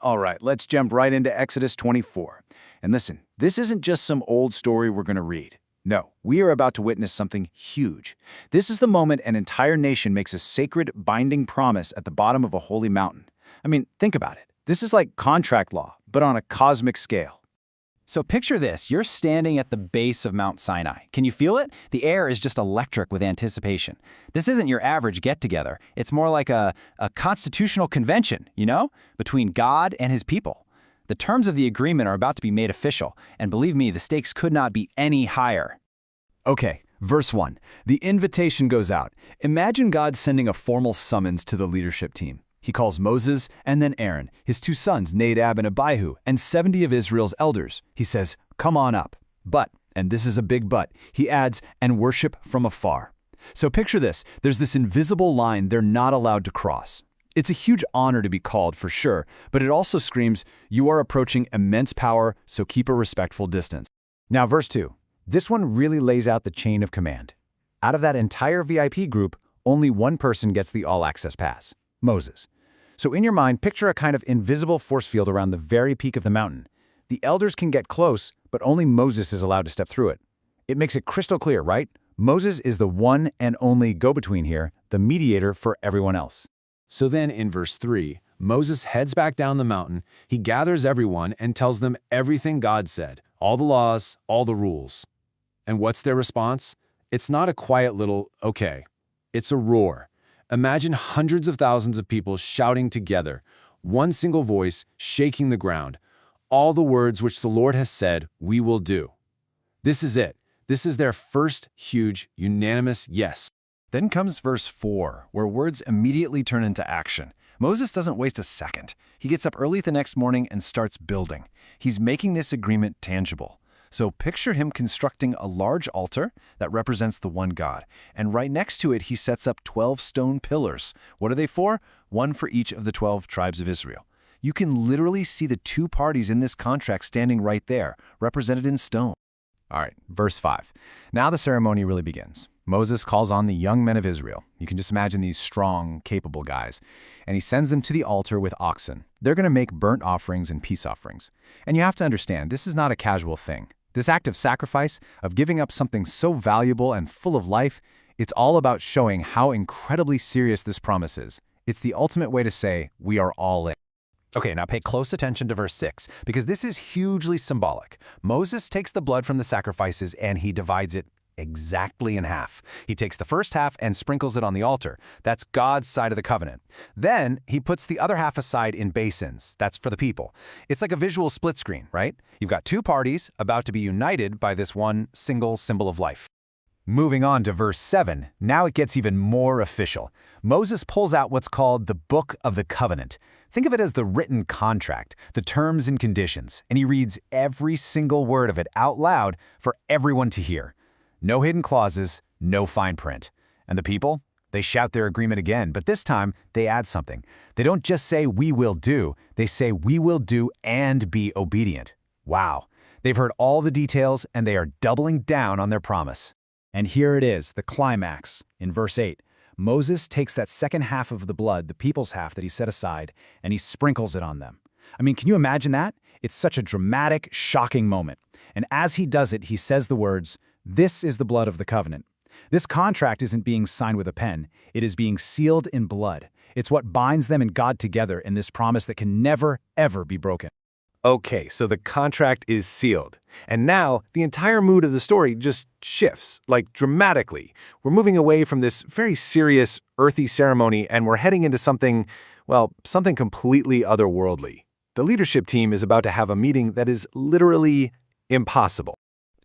All right, let's jump right into Exodus 24. And listen, this isn't just some old story we're going to read. No, we are about to witness something huge. This is the moment an entire nation makes a sacred, binding promise at the bottom of a holy mountain. I mean, think about it. This is like contract law, but on a cosmic scale. So picture this, you're standing at the base of Mount Sinai. Can you feel it? The air is just electric with anticipation. This isn't your average get-together. It's more like a constitutional convention, between God and his people. The terms of the agreement are about to be made official, and believe me, the stakes could not be any higher. Okay, verse 1. The invitation goes out. Imagine God sending a formal summons to the leadership team. He calls Moses and then Aaron, his 2 sons, Nadab and Abihu, and 70 of Israel's elders. He says, "Come on up." But, and this is a big but, he adds, "and worship from afar." So picture this. There's this invisible line they're not allowed to cross. It's a huge honor to be called, for sure, but it also screams, you are approaching immense power, so keep a respectful distance. Now, verse 2. This one really lays out the chain of command. Out of that entire VIP group, only one person gets the all-access pass. Moses. So in your mind, picture a kind of invisible force field around the very peak of the mountain. The elders can get close, but only Moses is allowed to step through it. It makes it crystal clear, right? Moses is the one and only go-between here, the mediator for everyone else. So then in verse 3, Moses heads back down the mountain, he gathers everyone and tells them everything God said, all the laws, all the rules. And what's their response? It's not a quiet little, okay. It's a roar. Imagine hundreds of thousands of people shouting together, one single voice shaking the ground. All the words which the Lord has said, we will do. This is it. This is their first huge, unanimous yes. Then comes verse 4, where words immediately turn into action. Moses doesn't waste a second. He gets up early the next morning and starts building. He's making this agreement tangible. So picture him constructing a large altar that represents the one God. And right next to it, he sets up 12 stone pillars. What are they for? One for each of the 12 tribes of Israel. You can literally see the 2 parties in this contract standing right there, represented in stone. All right, verse 5. Now the ceremony really begins. Moses calls on the young men of Israel. You can just imagine these strong, capable guys. And he sends them to the altar with oxen. They're going to make burnt offerings and peace offerings. And you have to understand, this is not a casual thing. This act of sacrifice, of giving up something so valuable and full of life, it's all about showing how incredibly serious this promise is. It's the ultimate way to say, we are all in. Okay, now pay close attention to verse 6, because this is hugely symbolic. Moses takes the blood from the sacrifices and he divides it exactly in half. He takes the first half and sprinkles it on the altar. That's God's side of the covenant. Then he puts the other half aside in basins. That's for the people. It's like a visual split screen, right? You've got 2 parties about to be united by this one single symbol of life. Moving on to verse 7, now it gets even more official. Moses pulls out what's called the Book of the Covenant. Think of it as the written contract, the terms and conditions, and he reads every single word of it out loud for everyone to hear. No hidden clauses, no fine print. And the people? They shout their agreement again, but this time they add something. They don't just say, we will do. They say, we will do and be obedient. Wow. They've heard all the details and they are doubling down on their promise. And here it is, the climax. In verse 8, Moses takes that second half of the blood, the people's half that he set aside, and he sprinkles it on them. I mean, can you imagine that? It's such a dramatic, shocking moment. And as he does it, he says the words, "This is the blood of the covenant." This contract isn't being signed with a pen. It is being sealed in blood. It's what binds them and God together in this promise that can never, ever be broken. Okay, so the contract is sealed. And now the entire mood of the story just shifts, like dramatically. We're moving away from this very serious, earthy ceremony and we're heading into something, well, something completely otherworldly. The leadership team is about to have a meeting that is literally impossible.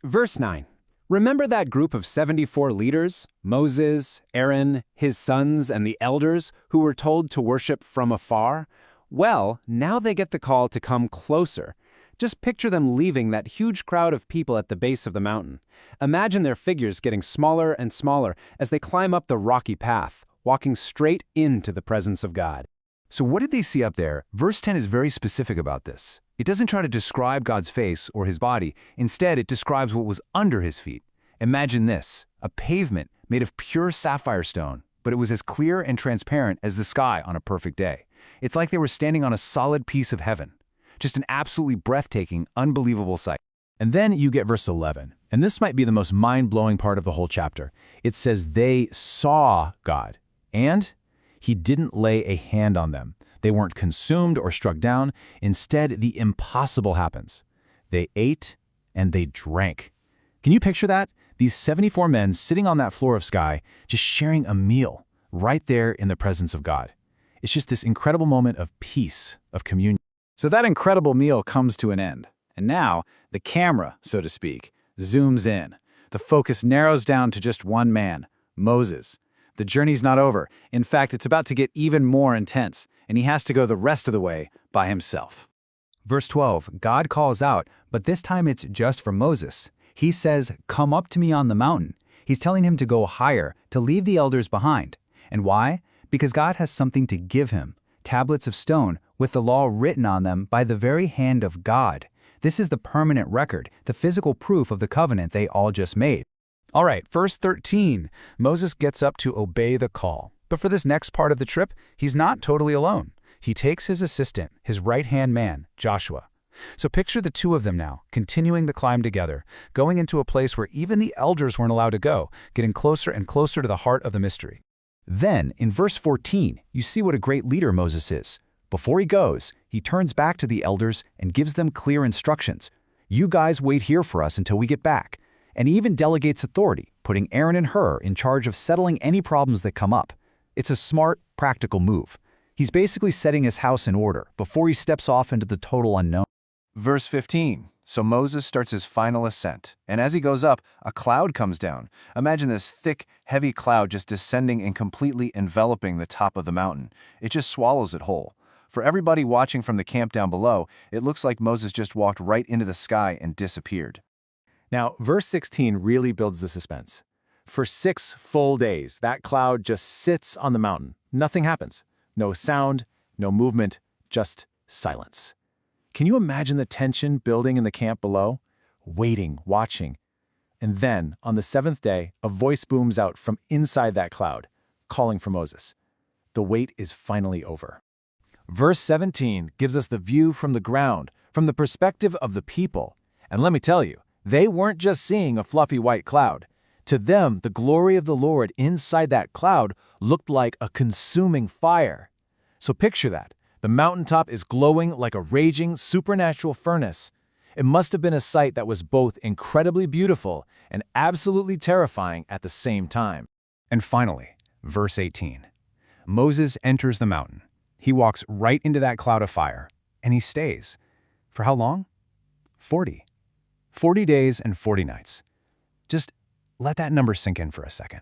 Verse 9. Remember that group of 74 leaders, Moses, Aaron, his sons, and the elders who were told to worship from afar? Well, now they get the call to come closer. Just picture them leaving that huge crowd of people at the base of the mountain. Imagine their figures getting smaller and smaller as they climb up the rocky path, walking straight into the presence of God. So what did they see up there? Verse 10 is very specific about this. It doesn't try to describe God's face or his body. Instead, it describes what was under his feet. Imagine this, a pavement made of pure sapphire stone, but it was as clear and transparent as the sky on a perfect day. It's like they were standing on a solid piece of heaven. Just an absolutely breathtaking, unbelievable sight. And then you get verse 11, and this might be the most mind-blowing part of the whole chapter. It says they saw God, and he didn't lay a hand on them. They weren't consumed or struck down. Instead, the impossible happens. They ate and they drank. Can you picture that? These 74 men sitting on that floor of sky, just sharing a meal right there in the presence of God. It's just this incredible moment of peace, of communion. So that incredible meal comes to an end. And now, the camera, so to speak, zooms in. The focus narrows down to just one man, Moses. The journey's not over. In fact, it's about to get even more intense, and he has to go the rest of the way by himself. Verse 12, God calls out, but this time it's just for Moses. He says, "Come up to me on the mountain." He's telling him to go higher, to leave the elders behind. And why? Because God has something to give him, tablets of stone with the law written on them by the very hand of God. This is the permanent record, the physical proof of the covenant they all just made. All right, verse 13, Moses gets up to obey the call. But for this next part of the trip, he's not totally alone. He takes his assistant, his right-hand man, Joshua. So picture the two of them now, continuing the climb together, going into a place where even the elders weren't allowed to go, getting closer and closer to the heart of the mystery. Then, in verse 14, you see what a great leader Moses is. Before he goes, he turns back to the elders and gives them clear instructions. You guys wait here for us until we get back. And he even delegates authority, putting Aaron and Hur in charge of settling any problems that come up. It's a smart, practical move. He's basically setting his house in order before he steps off into the total unknown. Verse 15. So Moses starts his final ascent, and as he goes up, a cloud comes down. Imagine this thick, heavy cloud just descending and completely enveloping the top of the mountain. It just swallows it whole. For everybody watching from the camp down below, it looks like Moses just walked right into the sky and disappeared. Now, verse 16 really builds the suspense. For 6 full days, that cloud just sits on the mountain. Nothing happens. No sound, no movement, just silence. Can you imagine the tension building in the camp below? Waiting, watching. And then, on the 7th day, a voice booms out from inside that cloud, calling for Moses. The wait is finally over. Verse 17 gives us the view from the ground, from the perspective of the people. And let me tell you, they weren't just seeing a fluffy white cloud. To them, the glory of the Lord inside that cloud looked like a consuming fire. So picture that. The mountaintop is glowing like a raging supernatural furnace. It must have been a sight that was both incredibly beautiful and absolutely terrifying at the same time. And finally, verse 18. Moses enters the mountain. He walks right into that cloud of fire, and he stays. For how long? 40. 40 days and 40 nights. Just let that number sink in for a second.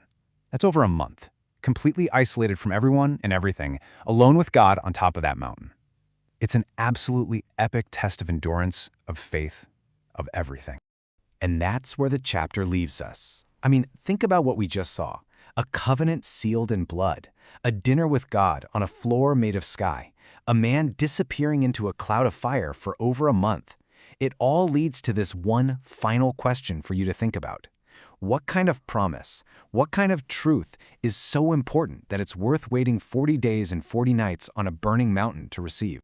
That's over a month, completely isolated from everyone and everything, alone with God on top of that mountain. It's an absolutely epic test of endurance, of faith, of everything. And that's where the chapter leaves us. I mean, think about what we just saw. A covenant sealed in blood, a dinner with God on a floor made of sky, a man disappearing into a cloud of fire for over a month. It all leads to this one final question for you to think about. What kind of promise, what kind of truth is so important that it's worth waiting 40 days and 40 nights on a burning mountain to receive?